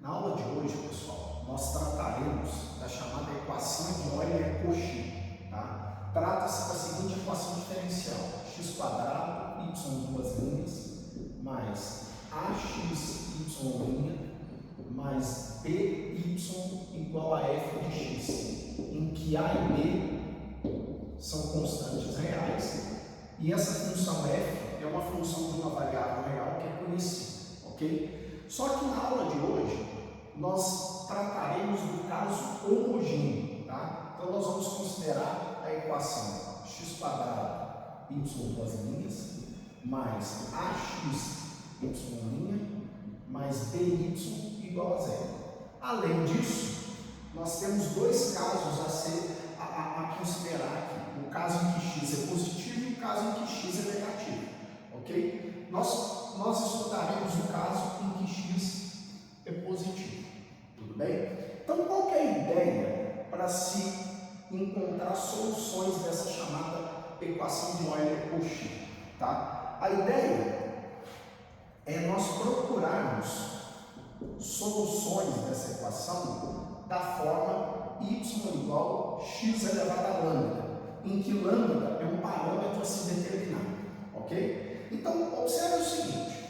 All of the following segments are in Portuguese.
Na aula de hoje, pessoal, nós trataremos da chamada equação de Euler-Cauchy, tá? Trata-se da seguinte equação diferencial: x quadrado, y duas linhas, mais ax, y' mais by igual a f de x, em que a e b são constantes reais e essa função f é uma função de uma variável real que é conhecida, ok? Só que na aula de hoje nós trataremos do caso homogêneo, tá? Então nós vamos considerar a equação x quadrado, y duas linhas, mais ax, y' mais by igual a zero. Além disso, nós temos dois casos a considerar aqui: o caso em que x é positivo e o caso em que x é negativo, ok? Nós estudaremos o caso em que x é positivo, tudo bem? Então, qual que é a ideia para se encontrar soluções dessa chamada equação de Euler-Cauchy, tá? A ideia é nós procurarmos soluções dessa equação da forma y igual x elevado a lambda, em que lambda é um parâmetro a se determinar, ok? Então, observe o seguinte: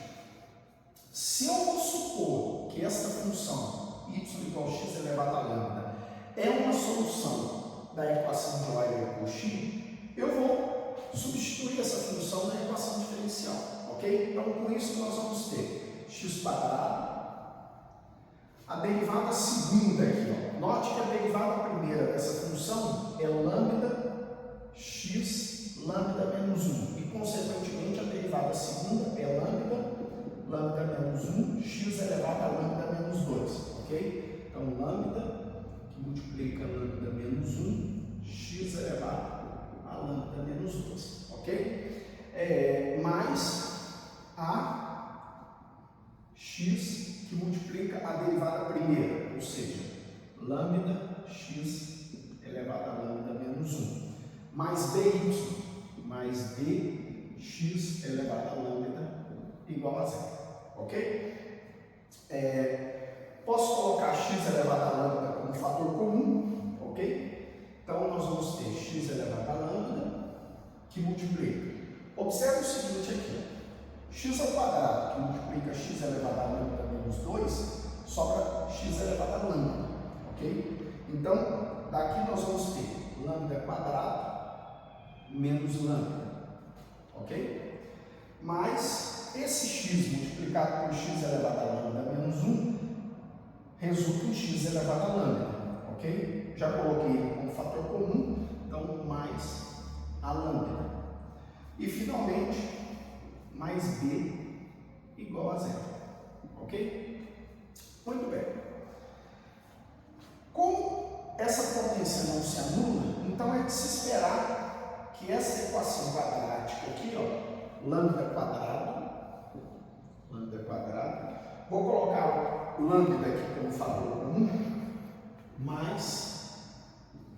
se eu vou supor que esta função y igual x elevado a lambda é uma solução da equação de Euler-Cauchy, eu vou substituir essa função na equação diferencial, ok? Então, com isso, nós vamos ter x quadrado. A derivada segunda aqui, ó. Note que a derivada primeira dessa função é lambda x lambda menos 1 e, consequentemente, a derivada segunda é lambda menos 1 x elevado a lambda menos 2, ok? Então, lambda que multiplica lambda menos 1 x elevado a lambda menos 2, ok? Mais a x que multiplica a derivada primeira, ou seja, lambda x elevado a lambda menos 1, mais by, mais dx elevado a lambda igual a zero, ok? Posso colocar x elevado a lambda como fator comum, ok? Então, nós vamos ter x elevado a lambda que multiplica. Observe o seguinte aqui: x ao quadrado, que multiplica x elevado a lambda menos 2, sobra x elevado a lambda, ok? Então, daqui nós vamos ter lambda quadrado menos lambda, ok? Mas esse x multiplicado por x elevado a lambda menos 1 resulta em x elevado a lambda, ok? Já coloquei ele como fator comum, então mais a lambda. E finalmente, mais b igual a zero, ok? Muito bem. Como essa potência não se anula, então é de se esperar que essa equação quadrática aqui, ó, lambda quadrado, vou colocar lambda aqui como fator comum, mais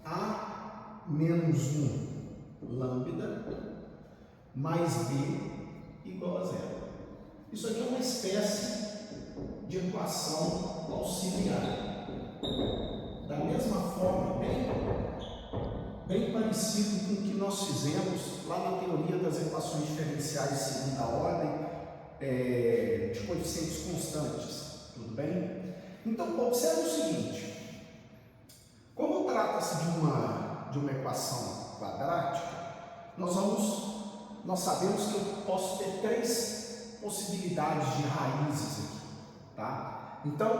a menos 1 lambda mais b igual a zero. Isso aqui é uma espécie de equação auxiliar. Da mesma forma, bem parecido com o que nós fizemos lá na teoria das equações diferenciais de segunda ordem, de coeficientes constantes, tudo bem? Então, observe o seguinte: como trata-se de uma equação quadrática, nós sabemos que eu posso ter três possibilidades de raízes aqui, tá? Então,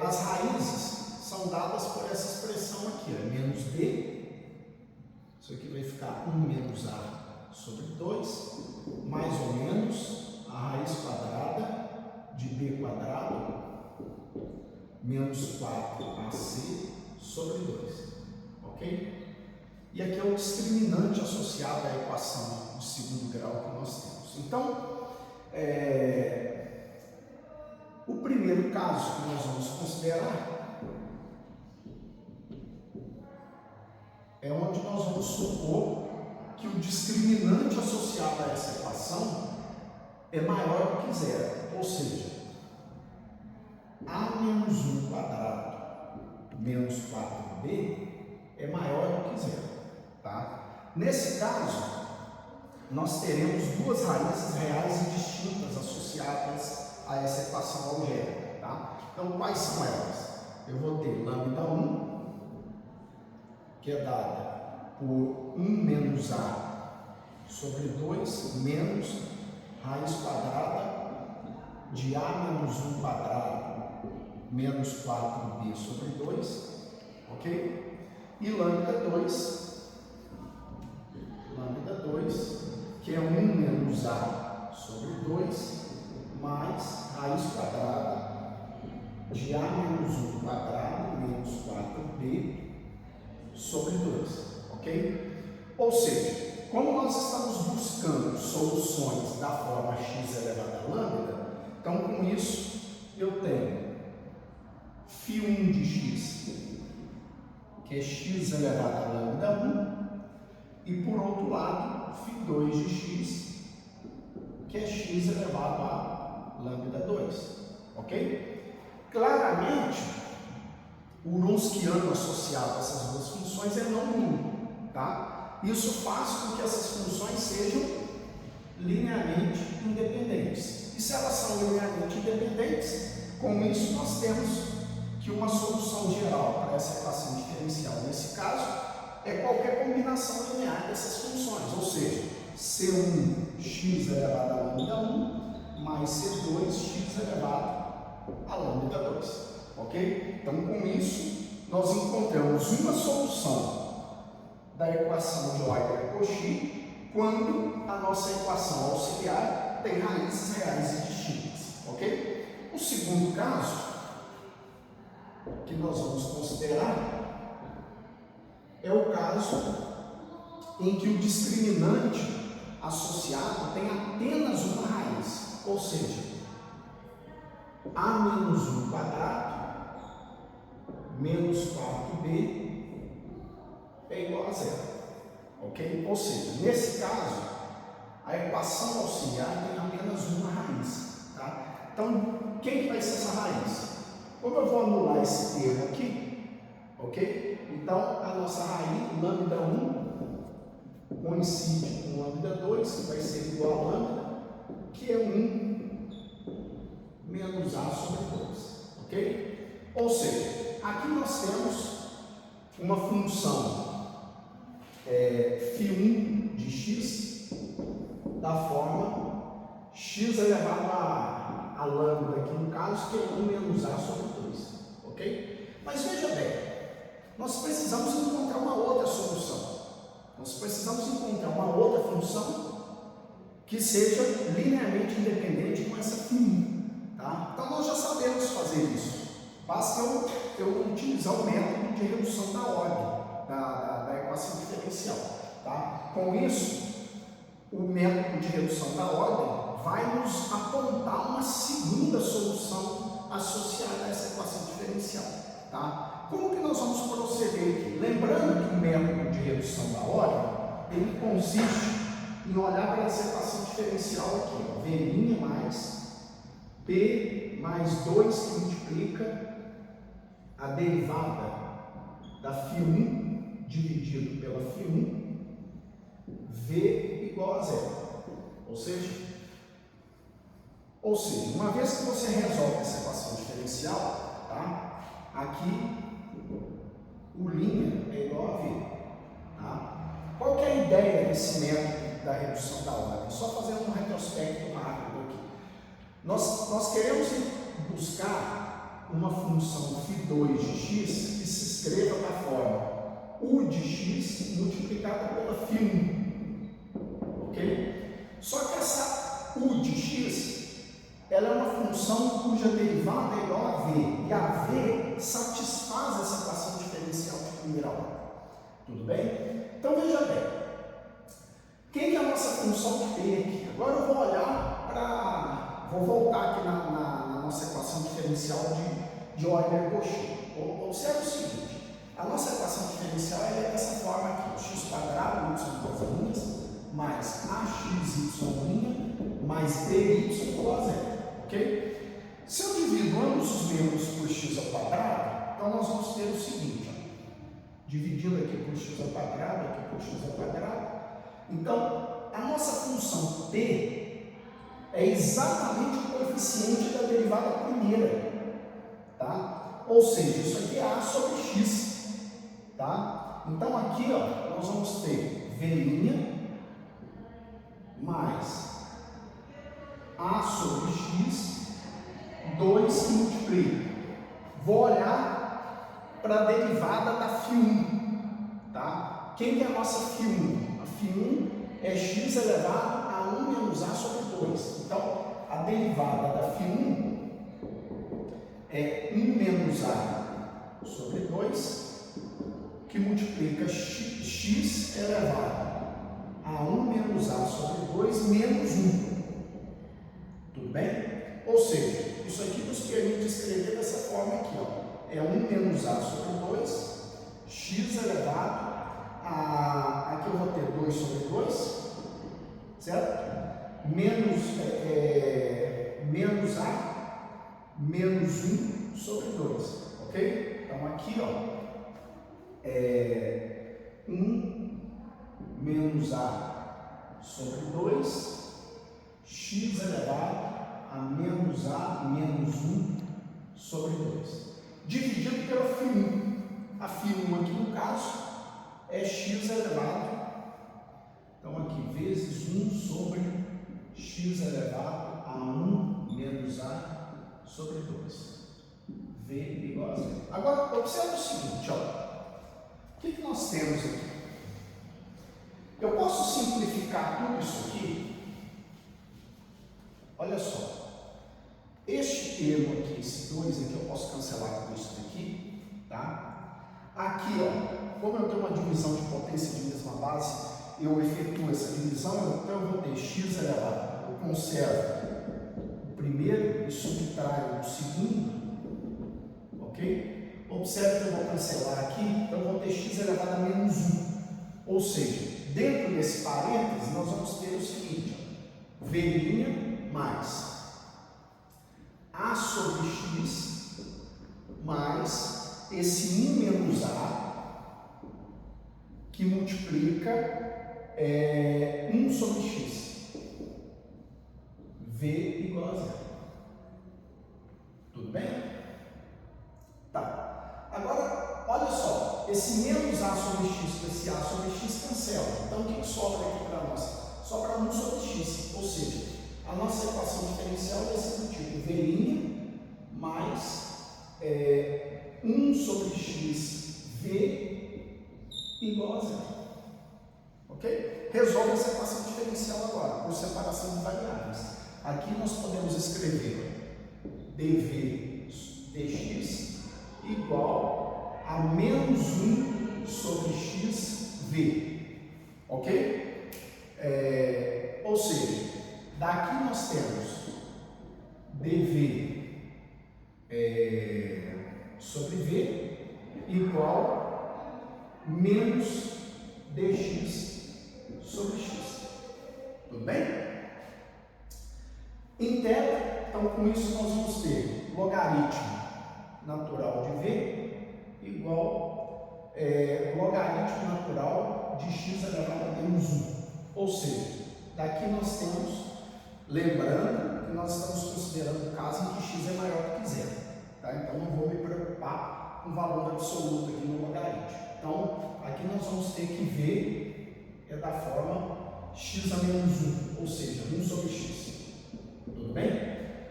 as raízes são dadas por essa expressão aqui, ó, menos b, isso aqui vai ficar 1 menos a sobre 2, mais ou menos a raiz quadrada de b quadrado menos 4ac sobre 2, ok? E aqui é o discriminante associado à equação de segundo grau que nós temos. Então, o primeiro caso que nós vamos considerar é onde nós vamos supor que o discriminante associado a essa equação é maior do que zero, ou seja, menos 1 quadrado menos 4b é maior do que zero, tá? Nesse caso, nós teremos duas raízes reais e distintas associadas a essa equação algébrica, tá? Então, quais são elas? Eu vou ter lambda 1, que é dada por 1 menos a sobre 2 menos raiz quadrada de a menos 1 quadrado menos 4b sobre 2, ok? E lambda 2, que é 1 menos a sobre 2 mais raiz quadrada de a menos 1 quadrado menos 4b sobre 2, ok? Ou seja, como nós estamos buscando soluções da forma x elevado a lambda, então com isso eu tenho φ1 de x, que é x elevado a lambda 1, e por outro lado, φ2 de x, que é x elevado a lambda 2, ok? Claramente, o Wronskiano associado a essas duas funções é não nulo, tá? Isso faz com que essas funções sejam linearmente independentes. E se elas são linearmente independentes, com isso nós temos que uma solução geral para essa equação diferencial, nesse caso, é qualquer combinação linear dessas funções, ou seja, C1 x elevado a lambda 1 mais C2 x elevado a lambda 2, ok? Então, com isso, nós encontramos uma solução da equação de Euler-Cauchy quando a nossa equação auxiliar tem raízes reais e distintas, ok? O segundo caso que nós vamos considerar é o caso em que o discriminante associado tem apenas uma raiz, ou seja, a menos 1 quadrado menos 4b é igual a zero, ok? Ou seja, nesse caso, a equação auxiliar tem apenas uma raiz, tá? Então, quem que vai ser essa raiz? Como eu vou anular esse termo aqui, ok? Então, a nossa raiz, lambda 1, coincide com lambda 2, que vai ser igual a lambda, que é 1 menos a sobre 2, ok? Ou seja, aqui nós temos uma função φ1 de x da forma x elevado a lambda, aqui no caso, que é 1 menos a sobre 2, ok? Mas veja bem, nós precisamos encontrar uma outra solução. Nós precisamos encontrar uma outra função que seja linearmente independente com essa φ1, tá? Então nós já sabemos fazer isso. Basta eu utilizar o método de redução da ordem da equação diferencial, tá? Com isso, o método de redução da ordem vai nos apontar uma segunda solução associada a essa equação diferencial, tá? Como que nós vamos proceder aqui? Lembrando que o método de redução da ordem, ele consiste em olhar para essa equação diferencial aqui, ó, v' mais p mais 2 que multiplica a derivada da φ1 dividido pela φ1, v igual a zero. Ou seja, uma vez que você resolve essa equação diferencial, tá? Aqui o linha é igual a v. Tá? Qual que é a ideia desse método da redução da ordem? Só fazer um retrospecto rápido aqui. Nós queremos buscar uma função φ2 de x que se escreva da forma u de x multiplicada pela φ1, ok? Só que essa u de x, ela é uma função cuja derivada é igual a v, e a v satisfaz essa equação diferencial de primeira ordem. Tudo bem? Então veja bem, quem que é a nossa função de p aqui? Agora eu vou olhar para, vou voltar aqui na nossa equação diferencial de Euler-Cauchy. Observe o seguinte, a nossa equação diferencial é dessa forma aqui, x quadrado, y duas linhas, mais ax, y' mais by igual a zero, ok? Se eu divido dividindo ambos os membros por x ao quadrado, então nós vamos ter o seguinte, ó, dividindo aqui por x ao quadrado, aqui por x ao quadrado. Então, a nossa função t é exatamente o coeficiente da derivada primeira, tá? Ou seja, isso aqui é a sobre x, tá? Então aqui, ó, nós vamos ter v' mais a sobre x, 2 que multiplica. Vou olhar para a derivada da φ1, tá? Quem que é a nossa φ1? A φ1 é x elevado a 1 menos a sobre 2. Então, a derivada da φ1 é 1 menos a sobre 2, que multiplica x elevado a 1 menos a sobre 2 menos 1. Tudo bem? Ou seja, isso aqui nos permite escrever dessa forma aqui, ó. É 1 menos a sobre 2, x elevado a... Aqui eu vou ter 2 sobre 2, certo? Menos a menos 1 sobre 2, ok? Então aqui, ó, é 1 menos a sobre 2, x elevado a menos a menos 1 sobre 2, dividido pela φ1. A φ1 aqui no caso é x elevado, então aqui vezes 1 sobre x elevado a 1 menos a sobre 2. V igual a 0. Agora, observe o seguinte, ó. O que nós temos aqui? Eu posso simplificar tudo isso aqui. Olha só. Este termo aqui, esse 2 aqui, eu posso cancelar com isso daqui, tá? Aqui, ó, como eu tenho uma divisão de potência de mesma base, eu efetuo essa divisão, então eu vou ter x elevado, eu conservo o primeiro e subtraio o segundo, ok? Observe que eu vou cancelar aqui, então eu vou ter x elevado a menos 1, ou seja, dentro desse parênteses nós vamos ter o seguinte, ó, v' mais a sobre x mais esse 1 menos a que multiplica 1 sobre x. V igual a 0. Tudo bem? Tá. Agora, olha só. Esse menos a sobre x com esse a sobre x cancela. Então, o que sobra aqui para nós? Sobra 1 sobre x. Ou seja, a nossa equação diferencial vai ser do tipo v' mais 1 sobre x v igual a 0. Ok? Resolve essa equação diferencial agora, por separação de variáveis. Aqui nós podemos escrever dv dx igual a menos 1 sobre x v. Ok? Ou seja, daqui nós temos dv sobre v igual menos dx sobre x. Tudo bem? Integra, então com isso nós vamos ter logaritmo natural de v igual logaritmo natural de x elevado a menos 1. Ou seja, daqui nós temos, lembrando que nós estamos considerando o caso em que x é maior do que 0. Tá? Então não vou me preocupar com o valor absoluto aqui no logaritmo. Então aqui nós vamos ter que v é da forma x a menos 1, ou seja, 1 sobre x. Tudo bem?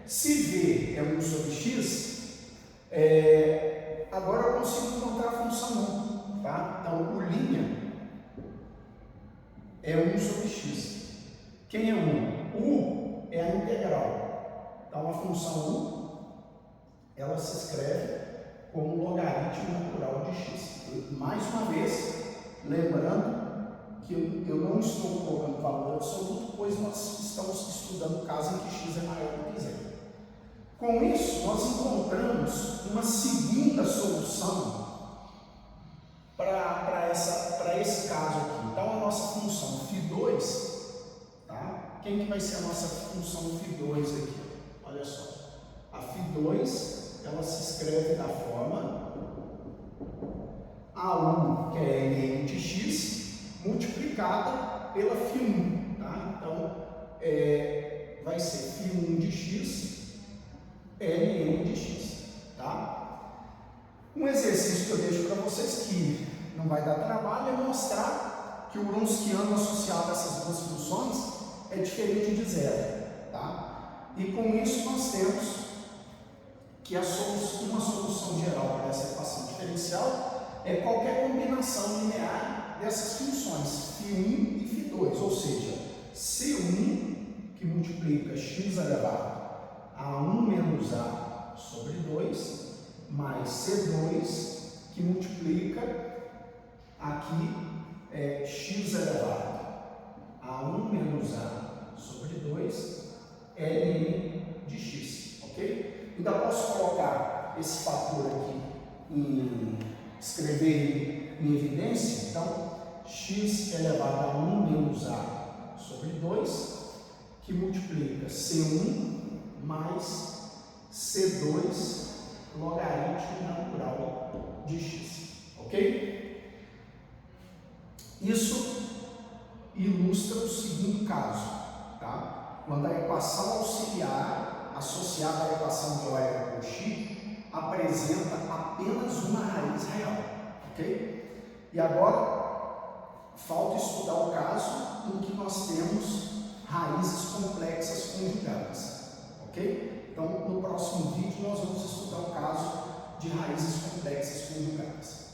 Se v é 1 sobre x, agora eu consigo encontrar a função 1. Tá? Então, o linha é 1 sobre x. Quem é 1? U é a integral. Então, a função 1, ela se escreve como logaritmo natural de x. Mais uma vez, lembrando que eu não estou colocando valor absoluto, pois nós estamos estudando o caso em que x é maior do que 0. Com isso, nós encontramos uma segunda solução para esse caso aqui. Então, a nossa função φ2, tá? Quem que vai ser a nossa função φ2 aqui? Olha só, a φ2 φ2, ela se escreve da forma A1, que é ln de x, multiplicada pela φ1, tá? Então, vai ser φ1 de x, ln de x, tá? Um exercício que eu deixo para vocês, que não vai dar trabalho, é mostrar que o Wronskiano associado a essas duas funções é diferente de zero, tá? E com isso nós temos que uma solução geral para essa equação diferencial é qualquer combinação linear dessas funções, φ1 e φ2, ou seja, C1 que multiplica x elevado a 1 menos a sobre 2, mais C2 que multiplica aqui x elevado a 1 menos a sobre 2 ln de x, ok? Ainda posso colocar esse fator aqui, escrever em evidência, então x elevado a 1 menos a sobre 2, que multiplica C1 mais C2 logaritmo natural de x, ok? Isso ilustra o segundo caso, tá? Quando a equação auxiliar associada à equação de Euler-Cauchy apresenta apenas uma raiz real, ok? E agora falta estudar o caso em que nós temos raízes complexas conjugadas, ok? Então, no próximo vídeo nós vamos estudar o caso de raízes complexas conjugadas.